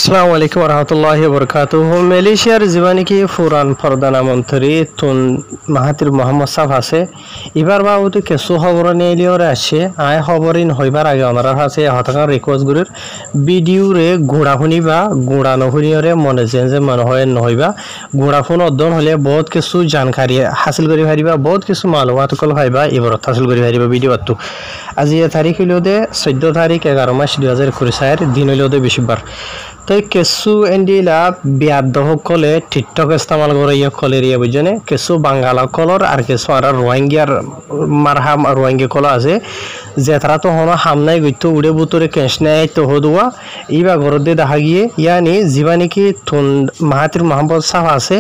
আসসালামু আলাইকুম রহমতুল্লাহি বরকাতুহ। মালয়েশিয়ার জীবানিকি ফুরান প্রধানমন্ত্রী তুন মাহাতির মোহাম্মদ সাহ আছে এবার বাবুতে কিছু খবর নিয়ে আসছে আয় খবরিন হইবার আগে ওনারা আছে হতাকার রিকোয়েস্ট গুলির ভিডিও রে গোড়া শুনি বা গোড়া নশুনিয়রে মনে যে মনে হয় নহইবা গোড়া শুন অধ্যয়ন হলে বহুত কিছু জানকারি হাসিল করি পারিবা বহুত কিছু মালুমাত কল পাইবা এবারত হাসিল করি পারিবা ভিডিওটো আজি তারিখ হইল দে 14 তারিখ 11 মাস 2024 দিন হইল দে বৃহস্পতিবার। তো কিছু এন্ডিলা বিয়াদ সকলে টিকটক ইস্তেমাল করে কলের বুঝছেনে কিছু বাঙ্গালা কলর আর কিছু আর রোহিঙ্গিয়ার মারহাম রোহিঙ্গি কল আছে যে তারা তো হনো হামনাই গইতো উড়ে বুতরে কেশনাই তো হদুয়া ইবা ঘর দিয়ে দেখা গিয়ে ইয়ানি যিবা নাকি থুন মাহাতির মোহাম্মদ সাহ আছে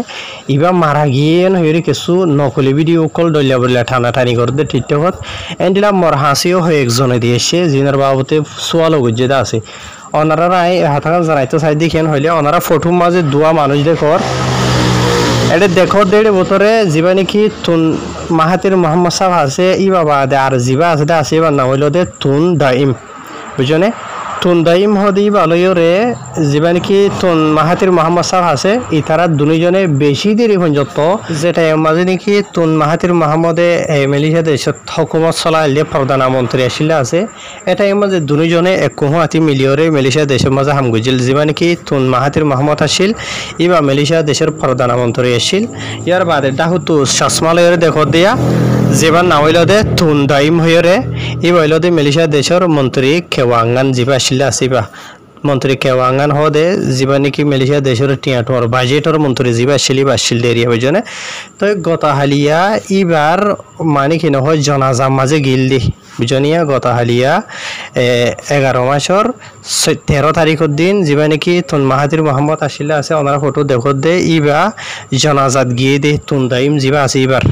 ইবা মারা গিয়ে হইরে কিছু নকলি ভিডিও কল দলিয়া বলিয়া ঠানা ঠানি করে দে টিকটকত এন্ডিলা মর হাসিও হয়ে একজনে দিয়েছে জিনার বাবতে সোয়ালো গুজ্জেদা আছে ওনারা হাতাকাল জানাইতে চাই দেখেন হইলে ওনারা ফটোর মাঝে দুয়া মানুষ দেখর এটা দেখো দেড় বছরে যিবা নাকি তুন মাহাতির মোহাম্মদ সাহ আছে ই বাবা দে আর যিবা আছে আছে এবার নাম হইল দে তুন দাইম বুঝনে তুন দাইম হদি ভালোরে যিবা নাকি তুন মাহাতির মোহাম্মদ সাহ আছে ই তারা দুজনে বেশি দেরি পর্যন্ত যেটা মাঝে নাকি তুন মাহাতির মোহাম্মদে মালয়েশিয়া দেশত হুকুমত চলাইলে প্রধানমন্ত্রী আসলে আছে এটা মাঝে দুজনে একহাতি মিলিয়রে মালয়েশিয়া দেশের মাঝে হামগুজিল যিবা নাকি তুন মাহাতির মোহাম্মদ আসিল ইবা মালয়েশিয়া দেশের প্রধানমন্ত্রী আসিল ইয়ার বাদে ডাহুতু চশমালয়রে দেখো দিয়া যেবার নাম হইল দে তুন দাইম হইরে ই হইল দে মালয়েশিয়া দেশের মন্ত্রী কেওয়াঙ্গান যিবা আসলে আসিবা মন্ত্রী কেওয়াঙ্গান হদে যিবা নাকি মালয়েশিয়া দেশের টিয়াটোর বাজেটর মন্ত্রী যিবা আসিল আসিল দেরিয়া বুঝনে তো গতহালিয়া ইবার মানে কি নহয় জনাজা মাঝে গিল দি বুঝনিয়া গতহালিয়া 11 মাসর 13 তারিখের দিন যিবা নাকি তুন মাহাতির মোহাম্মদ আসিলে আছে ওনার ফটো দেখো দে ইবা জনাজাত গিয়ে দে তুন দাইম যিবা আছে এবার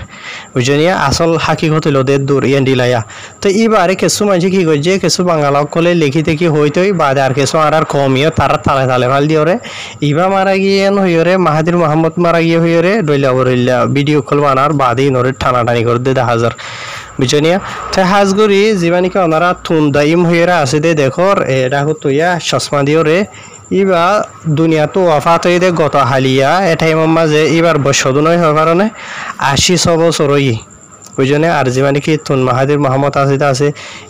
বুঝনিয়া আসল হাকিকত হইল দে দূর ইয়ান্ডিলায়া তো এবারে কিছু মানুষ কি করছে কিছু বাঙালা কলে লিখি থেকে হইতই বাদে আর কিছু আর কমিও তারা তালে তালে ভাল দিওরে ইবা মারা গিয়ে হইরে মাহাতির মোহাম্মদ মারা গিয়ে হইরে ডইলা বরিল্লা ভিডিও কল বানার বাদে নরে টানাটানি করে দে 10,000 বুঝনিয়া তো হাজগুড়ি যিবা নাকি ওনারা তুন দাইম হইরা আছে দে দেখর এটা হইয়া চশমা দিওরে ইবা দুনিয়া তো ওয়াফাত হয়ে দে গত হালিয়া এটাই মাঝে এবার বছর নয় হওয়ার কারণে 80 বছরই বুঝনে আর যিবা নাকি তুন মাহাতির মোহাম্মদ আছে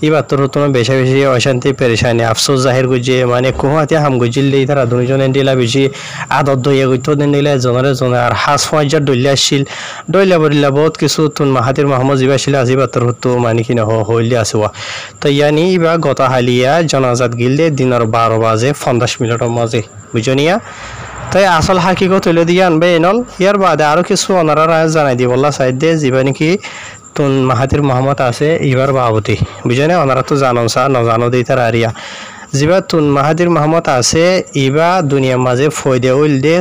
এবার তোর তোমার বেশি বেশি অশান্তি পেরেশানি আফসোস জাহির করছে মানে কুহাতিয়া হাম গুজিল দিয়ে তারা দুজনে দিলা বেশি আদত দইয়া গইতো দিন দিলে জনরে জনে আর হাস ফাঁজার দলিয়া আসছিল দলিয়া বলিলা বহুত কিছু তুন মাহাতির মোহাম্মদ যিবা আসলে আজিবা তোর তো মানে কি না হইলে আসোয়া তো ইয়ানি ইবা গত হালিয়া জনাজাত গিললে দিনের 12 বাজে 50 মিনিটের মাঝে বুঝনিয়া তাই আসল হাকিকত হইলে দিয়ে আনবে এনল ইয়ার বাদে আরো কিছু ওনারা জানাই দি বললা সাইড দিয়ে যিবা নাকি তুন মাহাতির মোহাম্মদ আছে এবার বাবতি বুঝনে ওনারা তো জানো সা নজানো দিই তার আরিয়া যিবা তুন মাহাতির মোহাম্মদ আছে ইবা দুনিয়ার মাঝে ফয়দে উইল দে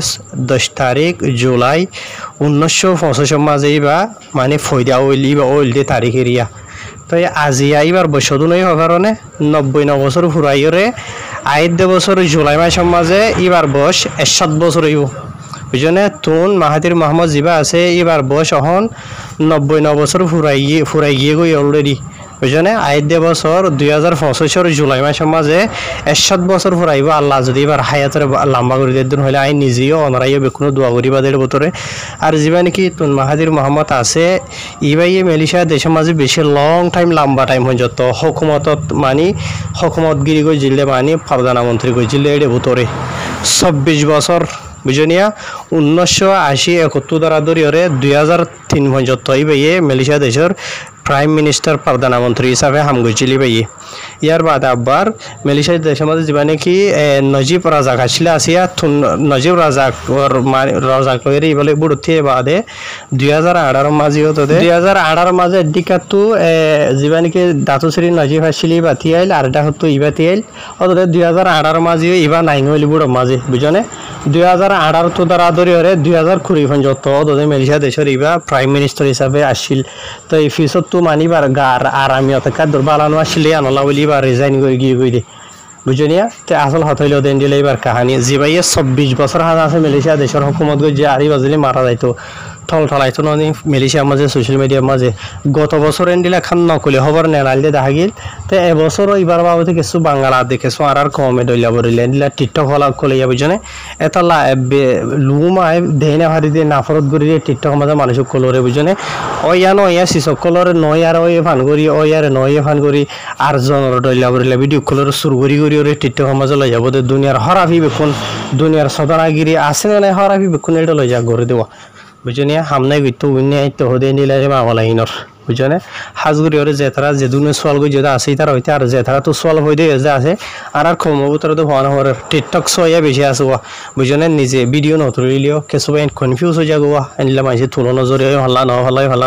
10 তারিখ জুলাই 1965 মাঝে ইবা মানে ফয়দা উইল ইবা উইল দে তারিখ এরিয়া তো আজি আইবার বছর নয় হওয়ার কারণে 99 বছর ফুরাইরে আইদ বছর জুলাই মাসের মাঝে এবার বয়স 7 বছর হইব বুঝনে তুন মাহাতির মোহাম্মদ যিবা আছে এবার বয়স এখন 99 বছর ফুরাই গিয়ে গই অলরেডি বুঝনে আইদ বছর 2025 জুলাই মাসের মাঝে 7 বছর ফুরাইব আল্লাহ যদি এবার হায়াতের লম্বা করে দিন হলে আই নিজেও অনারাইও বেকুনো দোয়া করিবা দের বতরে আর যিবা নাকি তুন মাহাতির মোহাম্মদ আছে ইবাই মালয়েশিয়া দেশের মাঝে বেশি লং টাইম লম্বা টাইম হয়ে যত হুকুমতত মানে হুকুমতগিরি গই জিল্লে মানে প্রধানমন্ত্রী গই জিল্লে এর বতরে 24 বছর বুঝনিয়া 1980-71 দ্বারা ধরে 2003 পর্যন্ত ইবাইয়ে মালয়েশিয়া দেশের প্রাইম মিনিস্টার প্রধানমন্ত্রী হিসাবে হামগুজিলি বাই ইয়ার বাদে আবার মালয়েশিয়া দেশের মধ্যে যিবা নাকি নজিব রাজাক আসলে আসিয়া নজিব রাজাক লগে বলে বুড়তে বাদে 2018 মাঝে হতো 2018 মাঝে দিকাতু যিবা নাকি দাতুশ্রী নজিব আসলে বাতি আইল আর এটা হতো ইবাতি আইল অত 2018 মাঝে ইবা নাইং হইল বুড়ো মাঝে বুঝনে 2018 তো দ্বারা ধরে 2020 পর্যন্ত মালয়েশিয়া দেশের ইবা প্রাইম মিনিস্টার হিসাবে আসছিল তো এই ফিসত তো মানিবার গার আরামি অতকা দুর্বালানো আসলে আনলা বলি বা রিজাইন করে গিয়ে গই দে বুঝনিয়া তো আসল হত হইল দেন দিলে এবার কাহানি যিবাইয়ে 24 বছর হাজ আছে মালয়েশিয়া দেশের হুকুমত গই যে আরি বাজলি মারা যাইতো থলাইতো ননি মালয়েশিয়ার মাঝে সোশ্যাল মিডিয়ার মাঝে গত বছর এন্ডিলা খান নকলি খবর নেলাইলে দেখা গেল তো এবছরও এবার বাবুতে কিছু বাঙালা দেখেছো আর কমে দইলা বরিলে এন্ডিলা টিকটক হলা কলে যাবে জনে এটা লুমায় দেহনে ভারি দিয়ে নাফরত করি টিকটক মাঝে মানুষ কলরে বুঝনে ওয়া শিশক কলরে নয় আর ওই ফান করি আর নয় ফান করি আর জনের দইলা বরিলে ভিডিও কলর সুর করি ওরে টিকটক মাঝে লই যাব দুনিয়ার হরাফি বেকুন দুনিয়ার সদনাগিরি আছে না হরাফি বেকুন এটা লই যা করে দেওয়া বুঝনি হামনাই গইতো উইনে আইতো হদে নিলে মামালাইনর বুঝনে হাজগুড়ি ওরে জেতারা যে দুনে সোয়াল গই যেটা আছে তার হইতে আর জেতারা তো সোয়াল হইতে যে আছে আর কমবুতর তো হওয়া হরে টিকটক সয়া বেশি আছে বুঝনে নিজে ভিডিও নতুলিও কিছু কনফিউজ হয়ে যাগোয়া এনলে মাইছে তুলো নজরে হল্লা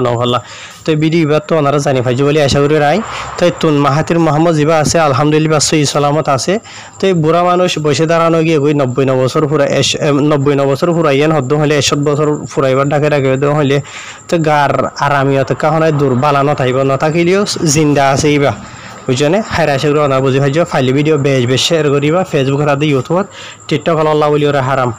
ন হল্লা তো ভিডিও এবার তো ওনারা জানি পাইছে বলে আশা করি রাই তো তুন মাহাতির মোহাম্মদ জিবা আছে আলহামদুলিল্লাহ সহি সালামত আছে তো বুড়া মানুষ বসে দাঁড়ানো গিয়ে গই 90 বছর পুরা 90 বছর ফুরাইয়েন হদ্দ হলে 61 বছর ফুরাইবার ডাকে হইলে তো গার আরামিয়ত কাহনায় দুর্বালানো থাকবে না থাকিলেও জিন্দা আছে ইবা বুঝনে হাইরা সেগুলো না বুঝি ভাই ফাইলি ভিডিও বেশ শেয়ার করিবা ফেসবুক রাতে ইউটিউবত টিকটক আল্লাহ বলি ওরা হারাম